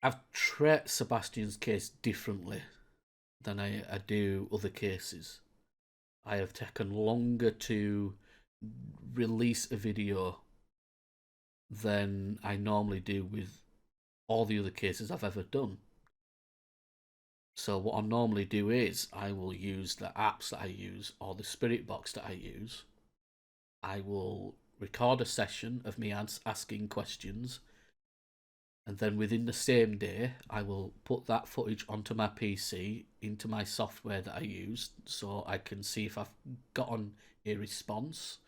I've treated Sebastian's case differently than I do other cases. I have taken longer to release a video than I normally do with all the other cases I've ever done. So what I normally do is I will use the apps that I use or the spirit box that I use. I will record a session of me asking questions, and then within the same day I will put that footage onto my PC into my software that I use so I can see if I've gotten a response,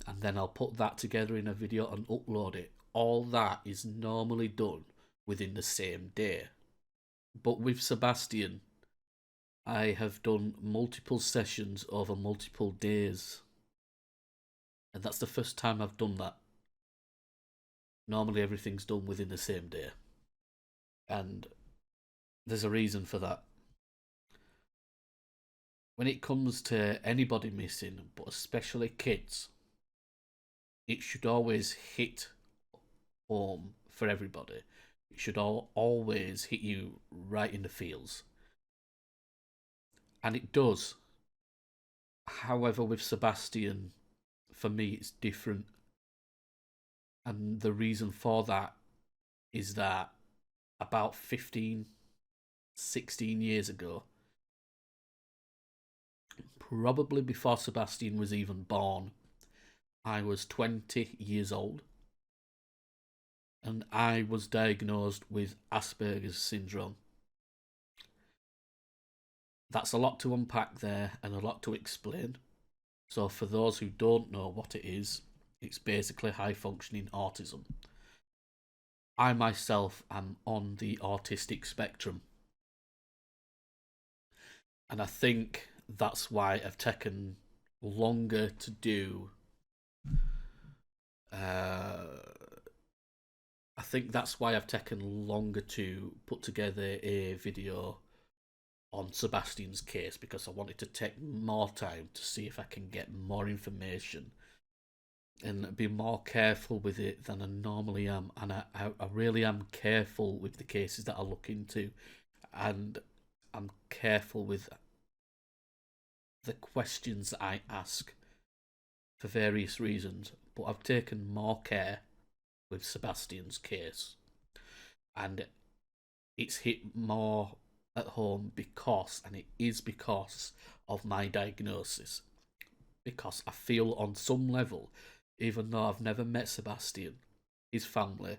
and then I'll put that together in a video and upload it. All that is normally done within the same day. But with Sebastian, I have done multiple sessions over multiple days, and that's the first time I've done that. Normally everything's done within the same day, and there's a reason for that. When it comes to anybody missing, but especially kids, it should always hit home for everybody. It should always hit you right in the feels. And it does. However, with Sebastian, for me, it's different. And the reason for that is that about 15, 16 years ago, probably before Sebastian was even born, I was 20 years old and I was diagnosed with Asperger's syndrome. That's a lot to unpack there and a lot to explain. So, for those who don't know what it is, it's basically high functioning autism. I myself am on the autistic spectrum, and I think that's why I've taken longer to do. I think that's why I've taken longer to put together a video on Sebastian's case, because I wanted to take more time to see if I can get more information and be more careful with it than I normally am. And I really am careful with the cases that I look into, and I'm careful with the questions that I ask for various reasons. But I've taken more care with Sebastian's case, and it's hit more at home because, and it is because of my diagnosis. Because I feel on some level, even though I've never met Sebastian, his family,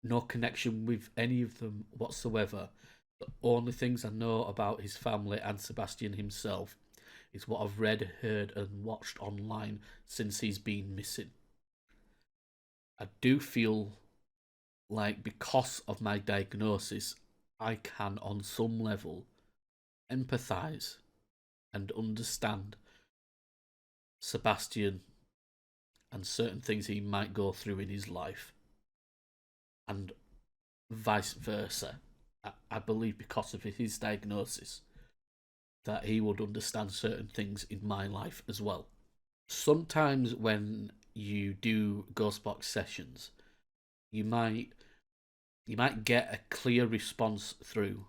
no connection with any of them whatsoever. The only things I know about his family and Sebastian himself is what I've read, heard, and watched online since he's been missing. I do feel like because of my diagnosis, I can, on some level, empathise and understand Sebastian and certain things he might go through in his life, and vice versa. I believe because of his diagnosis that he would understand certain things in my life as well. Sometimes when you do Ghostbox sessions, you might get a clear response through,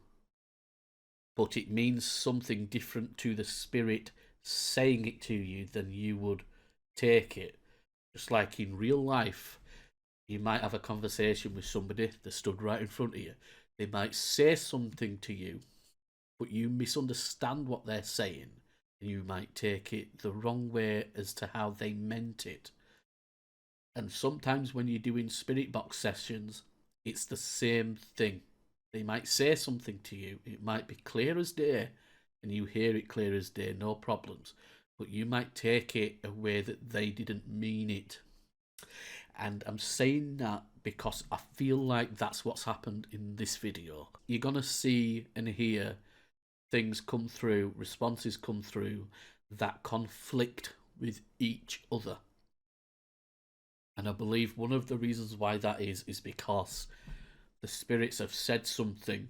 but it means something different to the spirit saying it to you than you would take it. Just like in real life, you might have a conversation with somebody that stood right in front of you. They might say something to you, but you misunderstand what they're saying, and you might take it the wrong way as to how they meant it. And sometimes when you're doing spirit box sessions, it's the same thing. They might say something to you, it might be clear as day, and you hear it clear as day, no problems. But you might take it a way that they didn't mean it. And I'm saying that because I feel like that's what's happened in this video. You're going to see and hear things come through, responses come through that conflict with each other. And I believe one of the reasons why that is because the spirits have said something.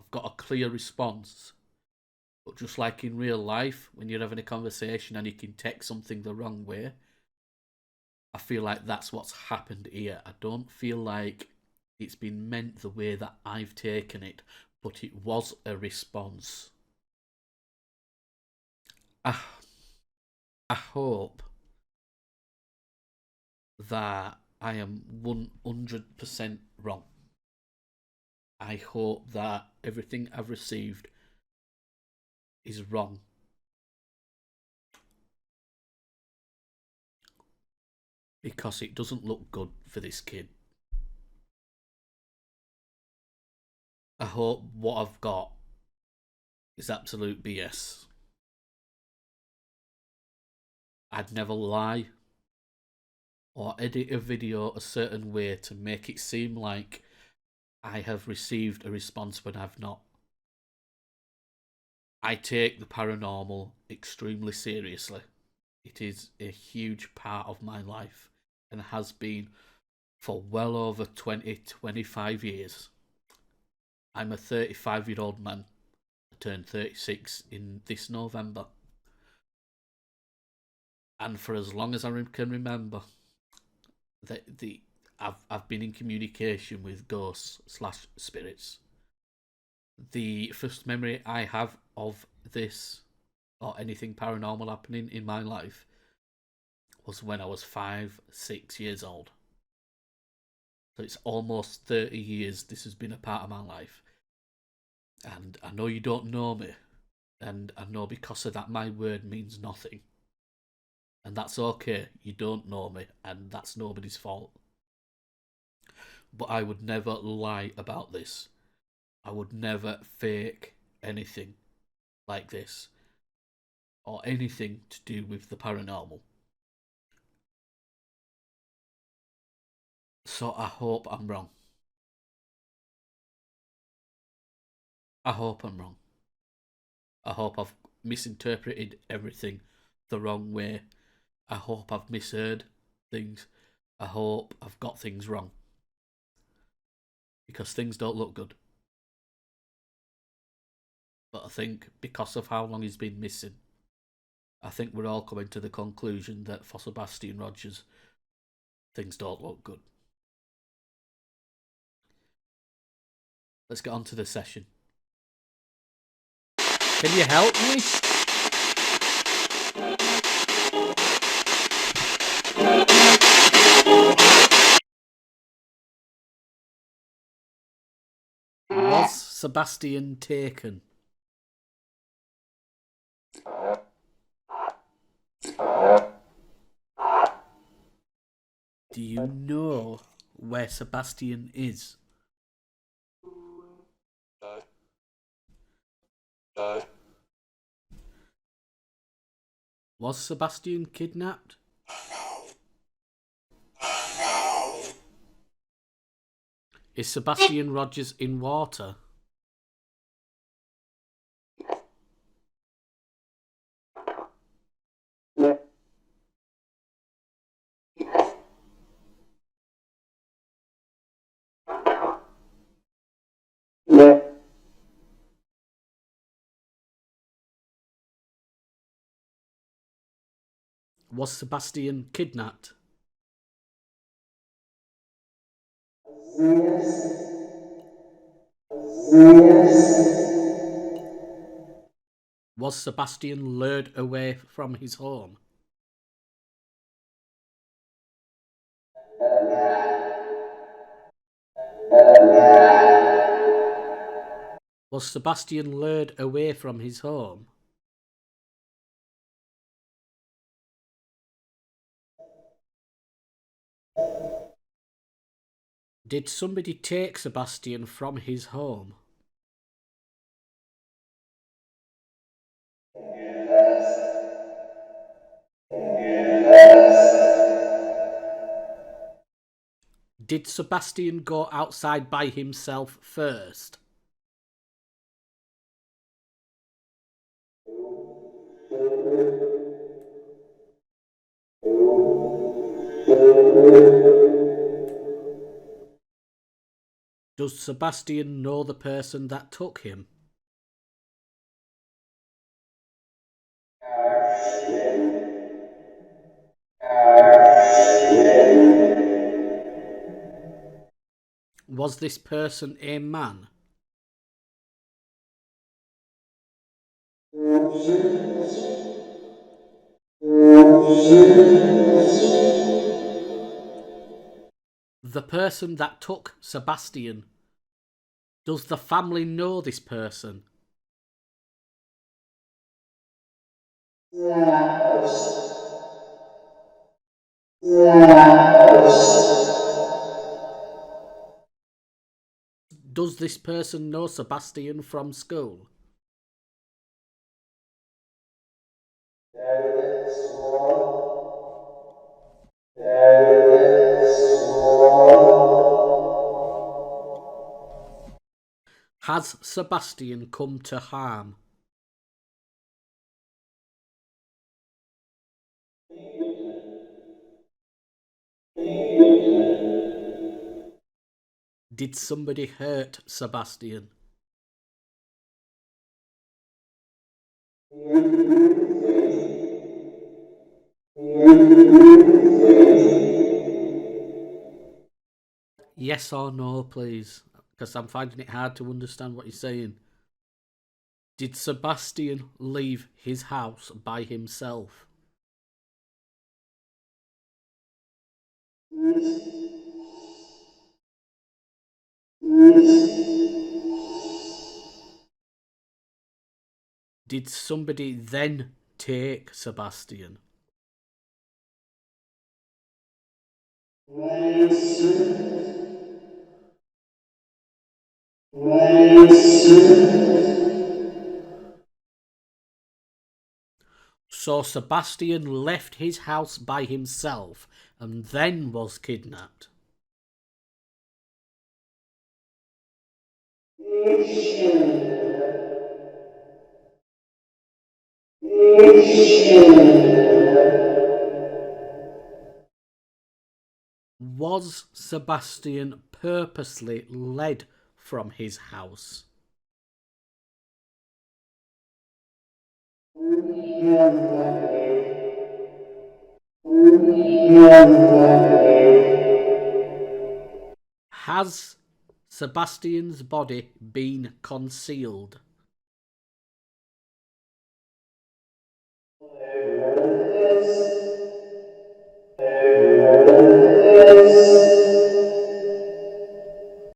I've got a clear response. But just like in real life, when you're having a conversation and you can take something the wrong way, I feel like that's what's happened here. I don't feel like it's been meant the way that I've taken it, but it was a response. I, I hope that I am 100% wrong. I hope that everything I've received is wrong. Because it doesn't look good for this kid. I hope what I've got is absolute BS. I'd never lie or edit a video a certain way to make it seem like I have received a response when I've not. I take the paranormal extremely seriously. It is a huge part of my life and has been for well over 25 years. I'm a 35-year-old man. I turned 36 in this November. And for as long as I can remember, I've been in communication with ghosts slash spirits. The first memory I have of this or anything paranormal happening in my life was when I was 6 years old. So it's almost 30 years this has been a part of my life. And I know you don't know me, and I know because of that my word means nothing. And that's okay, you don't know me, and that's nobody's fault. But I would never lie about this. I would never fake anything like this or anything to do with the paranormal. So I hope I'm wrong. I hope I'm wrong. I hope I've misinterpreted everything the wrong way. I hope I've misheard things. I hope I've got things wrong. Because things don't look good. But I think because of how long he's been missing, I think we're all coming to the conclusion that for Sebastian Rogers, things don't look good. Let's get on to the session. Can you help me? Was Sebastian taken? Do you know where Sebastian is? Was Sebastian kidnapped? Is Sebastian Rogers in water? Was Sebastian kidnapped? Was Sebastian lured away from his home? Was Sebastian lured away from his home? Did somebody take Sebastian from his home? Did Sebastian go outside by himself first? Does Sebastian know the person that took him? Was this person a man? The person that took Sebastian. Does the family know this person? Does this person know Sebastian from school? Has Sebastian come to harm? Did somebody hurt Sebastian? Yes or no, please, because I'm finding it hard to understand what you're saying. Did Sebastian leave his house by himself? Did somebody then take Sebastian? So Sebastian left his house by himself and then was kidnapped. Was Sebastian purposely led from his house? Has Sebastian's body been concealed?